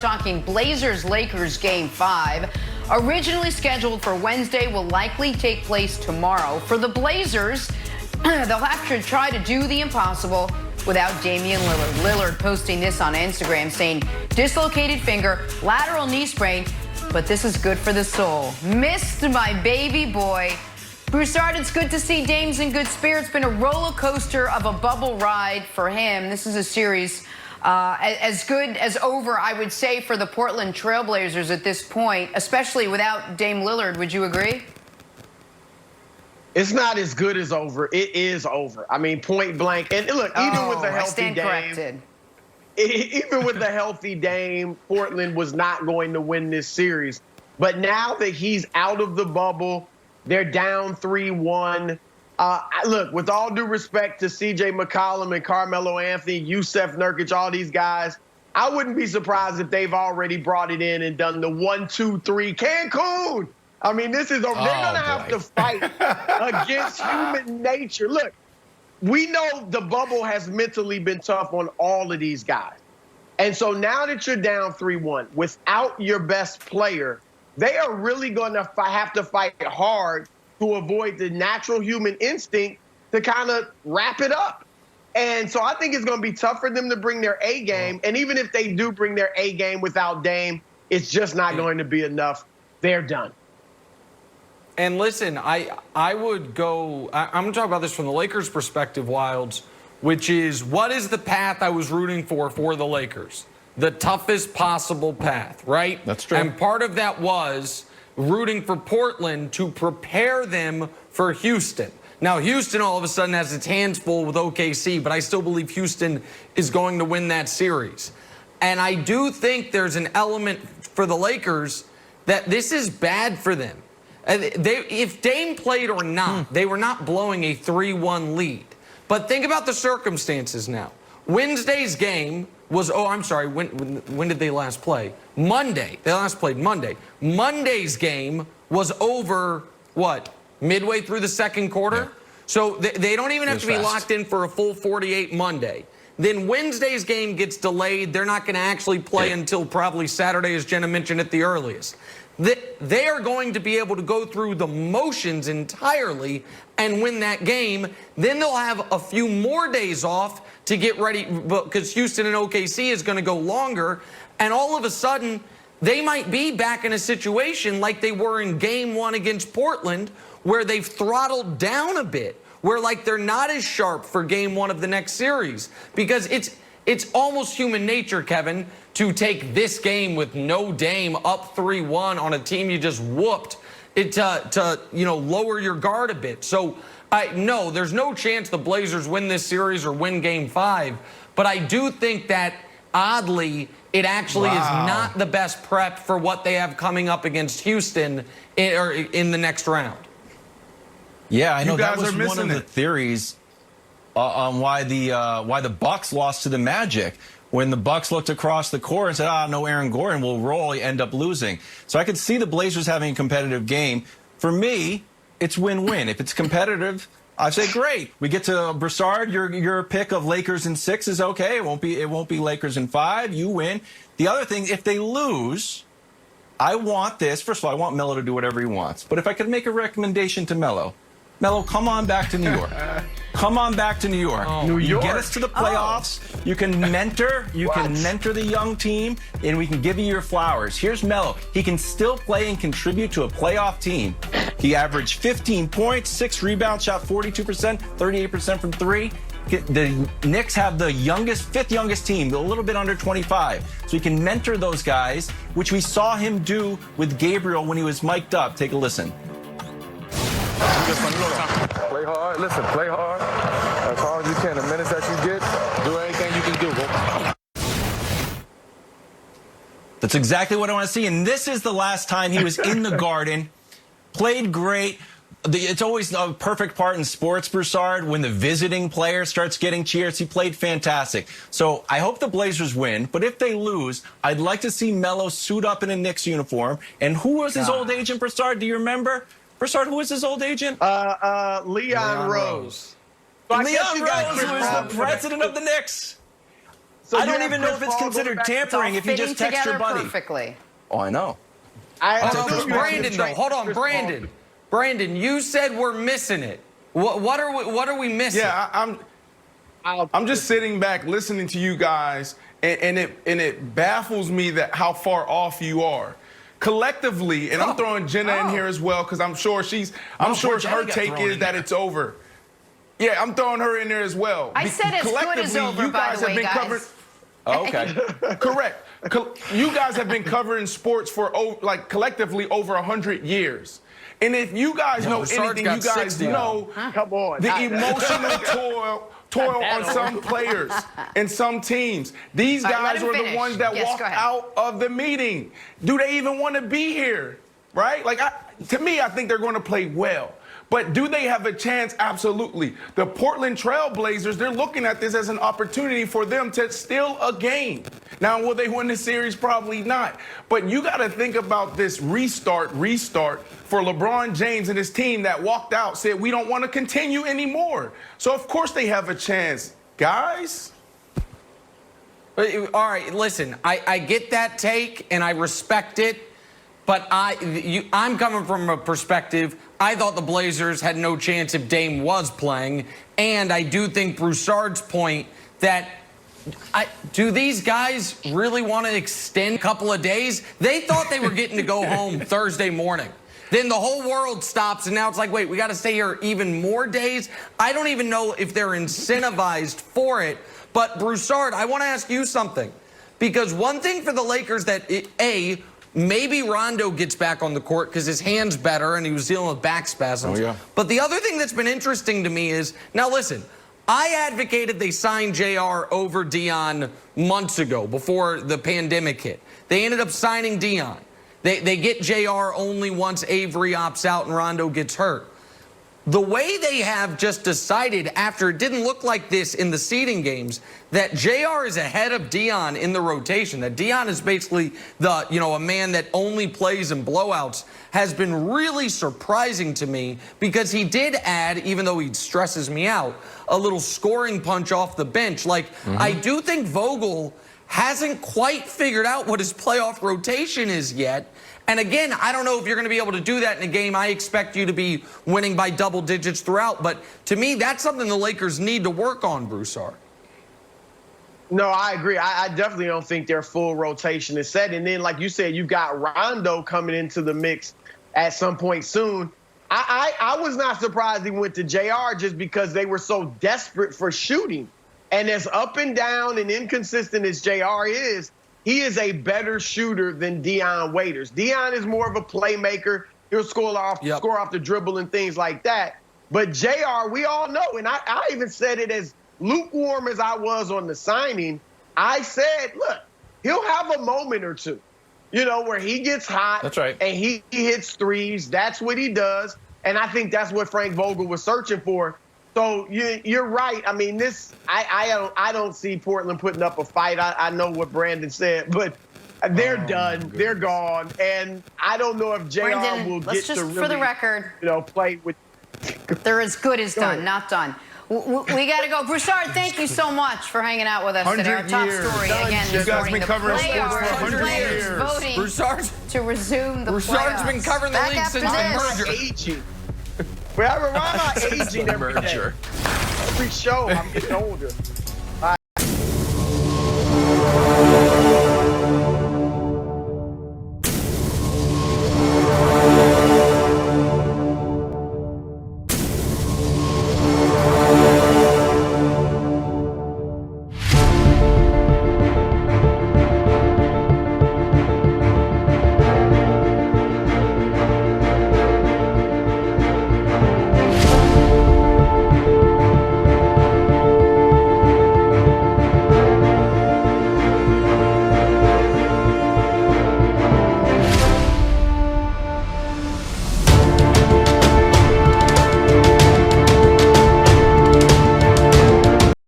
Talking Blazers-Lakers Game 5, originally scheduled for Wednesday, will likely take place tomorrow. For the Blazers, they'll have to try to do the impossible without Damian Lillard. Lillard posting this on Instagram saying, dislocated finger, lateral knee sprain, but this is good for the soul. Missed my baby boy. Broussard, it's good to see Dame's in good spirits. Been a roller coaster of a bubble ride for him. This is a series as good as over, I would say, for the Portland Trailblazers at this point, especially without Dame Lillard. Would you agree? It's not as good as over. It is over. I mean, point blank. And look, even with the healthy Dame, even with the healthy Dame, Portland was not going to win this series. But now that he's out of the bubble, they're down 3-1. Look, with all due respect to C.J. McCollum and Carmelo Anthony, Yusef Nurkic, all these guys, I wouldn't be surprised if they've already brought it in and done the 1, 2, 3 Cancun. I mean, this is they're going to have to fight against human nature. Look, we know the bubble has mentally been tough on all of these guys. And so now that you're down 3-1 without your best player, they are really going to have to fight hard to avoid the natural human instinct to kind of wrap it up. And so I think it's going to be tough for them to bring their A game. And even if they do bring their A game without Dame, it's just not going to be enough. They're done. And listen, I would go, I'm going to talk about this from the Lakers' perspective, Wilds, which is what is the path I was rooting for the Lakers? The toughest possible path, right? That's true. And part of that was rooting for Portland to prepare them for Houston. Now, Houston all of a sudden has its hands full with OKC, but I still believe Houston is going to win that series. And I do think there's an element for the Lakers that this is bad for them. If Dame played or not, they were not blowing a 3-1 lead. But think about the circumstances now. Wednesday's game was, when did they last play? Monday. They last played Monday. Monday's game was over, what, midway through the second quarter? Yeah. So they don't even have to be locked in for a full 48 Monday. Then Wednesday's game gets delayed. They're not going to actually play until probably Saturday, as Jenna mentioned, at the earliest. They are going to be able to go through the motions entirely and win that game. Then they'll have a few more days off to get ready because Houston and OKC is going to go longer. And all of a sudden, they might be back in a situation like they were in Game 1 against Portland, where they've throttled down a bit, where like they're not as sharp for Game 1 of the next series. Because it's almost human nature, Kevin, to take this game with no Dame up 3-1 on a team you just whooped, to lower your guard a bit. So no, there's no chance the Blazers win this series or win Game 5. But I do think that, oddly, it actually is not the best prep for what they have coming up against Houston in the next round. Yeah, I know that was one of the theories on why the Bucks lost to the Magic. When the Bucks looked across the court and said, no, Aaron Gordon will roll, you end up losing. So I could see the Blazers having a competitive game. For me, it's win-win. If it's competitive, I say great. We get to Broussard, your pick of Lakers in 6 is okay. It won't be Lakers in 5. You win. The other thing, if they lose, I want this. First of all, I want Melo to do whatever he wants. But if I could make a recommendation to Melo, come on back to New York. Come on back to New York. New York. You get us to the playoffs. You can mentor. You can mentor the young team, and we can give you your flowers. Here's Melo. He can still play and contribute to a playoff team. He averaged 15 points, 6 rebounds, shot 42%, 38% from 3. The Knicks have the fifth youngest team, a little bit under 25. So he can mentor those guys, which we saw him do with Gabriel when he was mic'd up. Take a listen. Play hard. Listen, play hard. As hard as you can. The minutes that you get, do everything you can do. That's exactly what I want to see. And this is the last time he was in the Garden. Played great. It's always a perfect part in sports, Broussard, when the visiting player starts getting cheers. He played fantastic. So I hope the Blazers win. But if they lose, I'd like to see Melo suit up in a Knicks uniform. And who was his old agent, Broussard? Do you remember? Broussard, who was his old agent? Leon Rose. Leon Rose was the president of the Knicks. I don't even know if it's considered tampering if you just text your buddy. Perfectly. Oh, I know. Brandon, though. Hold on, Brandon. Brandon, you said we're missing it. What are we missing? Yeah, I'm just sitting back listening to you guys, and it baffles me that how far off you are. Collectively, and I'm throwing Jenna in here as well because I'm sure her take is that it's over. Yeah, I'm throwing her in there as well. I said it's good as over, by the way, guys. Okay. Correct. You guys have been covering sports for collectively over 100 years. And if you guys know anything, you guys know the emotional toil on some players and some teams. These guys were the ones that walked out of the meeting. Do they even want to be here? Right? To me, I think they're going to play well. But do they have a chance? Absolutely. The Portland Trail Blazers, they're looking at this as an opportunity for them to steal a game. Now, will they win the series? Probably not. But you got to think about this restart for LeBron James and his team that walked out, said, we don't want to continue anymore. So, of course, they have a chance. Guys? All right, listen, I get that take, and I respect it. But I'm coming from a perspective, I thought the Blazers had no chance if Dame was playing. And I do think Broussard's point that, do these guys really want to extend a couple of days? They thought they were getting to go home Thursday morning. Then the whole world stops, and now it's like, wait, we got to stay here even more days? I don't even know if they're incentivized for it. But, Broussard, I want to ask you something. Because one thing for the Lakers that, maybe Rondo gets back on the court because his hand's better and he was dealing with back spasms. Oh, yeah. But the other thing that's been interesting to me is, now listen, I advocated they sign JR over Dion months ago before the pandemic hit. They ended up signing Dion. They get JR only once Avery opts out and Rondo gets hurt. The way they have just decided after it didn't look like this in the seeding games that JR is ahead of Dion in the rotation, that Dion is basically a man that only plays in blowouts has been really surprising to me because he did add, even though he stresses me out, a little scoring punch off the bench. I do think Vogel hasn't quite figured out what his playoff rotation is yet. And again, I don't know if you're going to be able to do that in a game. I expect you to be winning by double digits throughout. But to me, that's something the Lakers need to work on, Broussard. No, I agree. I definitely don't think their full rotation is set. And then, like you said, you've got Rondo coming into the mix at some point soon. I was not surprised he went to JR just because they were so desperate for shooting. And as up and down and inconsistent as JR is, he is a better shooter than Dion Waiters. Dion is more of a playmaker. He'll score off the dribble and things like that. But JR, we all know, and I even said it as lukewarm as I was on the signing. I said, look, he'll have a moment or two, where he gets hot. That's right. And he hits threes. That's what he does. And I think that's what Frank Vogel was searching for. So you're right. I mean, I don't see Portland putting up a fight. I know what Brandon said, but they're done. God. They're gone. And I don't know if JR will get to really, for the record, play with. They're as good as done, not done. We got to go. Broussard, thank you so much for hanging out with us today. Our top story again this morning. Been covering sports for 100 years. Voting to resume the Broussard's been covering the league since the merger. Aging. Well, I remind my aging every day. Every show, I'm getting older.